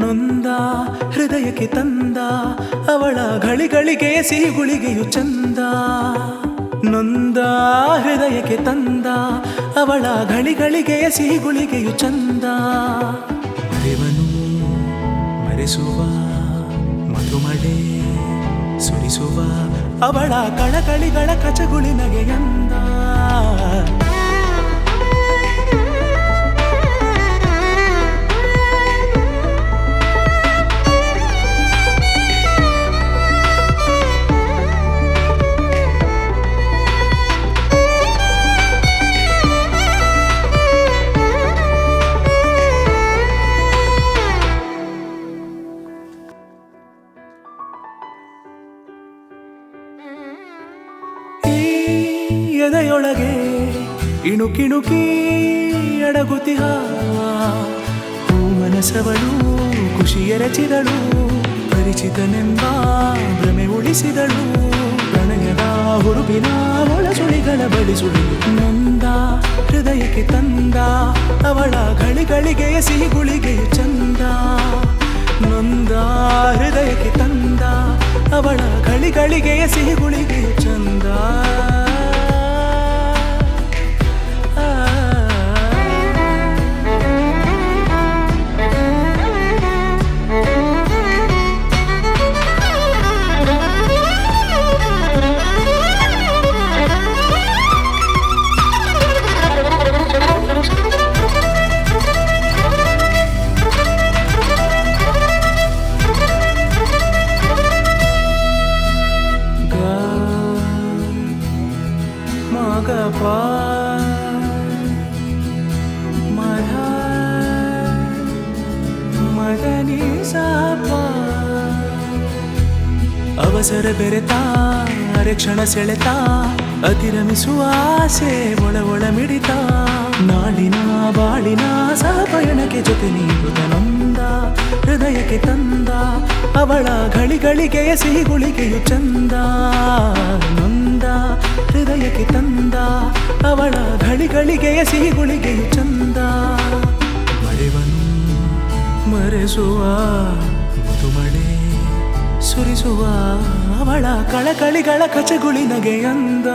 ನೊಂದ ಹೃದಯಕ್ಕೆ ತಂದ ಅವಳ ಗಳಿಗಳಿಗೆ ಸಿಹಿಗುಳಿಗೆಯು ಚಂದ. ನೊಂದ ಹೃದಯಕ್ಕೆ ತಂದ ಅವಳ ಗಳಿಗಳಿಗೆ ಸಿಹಿಗುಳಿಗೆಯು ಚಂದ. ಮರೆವನು ಮರೆಸುವ ಮಧುಮಳೆ ಸುರಿಸುವ ಅವಳ ಕಳಕಳಿಗಳ ಕಚಗುಳಿನಗೆ ಎಂದ. ಎದೆಯೊಳಗೆ ಇಣುಕಿಣುಕಿ ಅಡಗುತಿಹ ಮನಸವಳು ಖುಷಿ ಎರಚಿದಳು. ಪರಿಚಿತನೆಂಬ ಭ್ರಮೆ ಉಳಿಸಿದಳು. ಪ್ರಣಯದ ಹುರುಬಿನ ಒಳಸುಳಿಗಳ ಬಳಿಸುಳಿ. ನೊಂದ ಹೃದಯಕ್ಕೆ ತಂದ ಅವಳ ಗಳಿಗಳಿಗೆ ಸಿಹಿಗುಳಿಗೆಯು ಚಂದ. ನೊಂದ ಹೃದಯಕ್ಕೆ ತಂದ ಅವಳ ಗಳಿಗಳಿಗೆ ಸಿಹಿಗುಳಿಗೆಯು ಚಂದ. ಅವಸರ ಬೆರೆತ ಅರೆಕ್ಷಣ ಸೆಳೆತ ಅತಿರಮಿಸುವ ಆಸೆ ಒಳ ಒಳ ಮಿಡಿತ. ನಾಡಿನ ಬಾಳಿನ ಸಹಪಯಣಕ್ಕೆ ಜೊತೆ ನೀಡುತ್ತ ನೊಂದ ಹೃದಯಕ್ಕೆ ತಂದ ಅವಳ ಗಳಿಗಳಿಗೆ ಸಿಹಿಗುಳಿಗೆಯು ಚಂದ. ನೊಂದ ಹೃದಯಕ್ಕೆ ತಂದ ಅವಳ ಗಳಿಗಳಿಗೆ ಸಿಹಿಗುಳಿಗೆಯು ಚಂದ. ಮರೆವನು ಮರೆಸುವ ಮಧುಮಳೆ ಸುರಿಸುವ ಅವಳ ಕಳಕಳಿಗಳ ಕಚಗುಳಿನಗೆ ಅಂದ.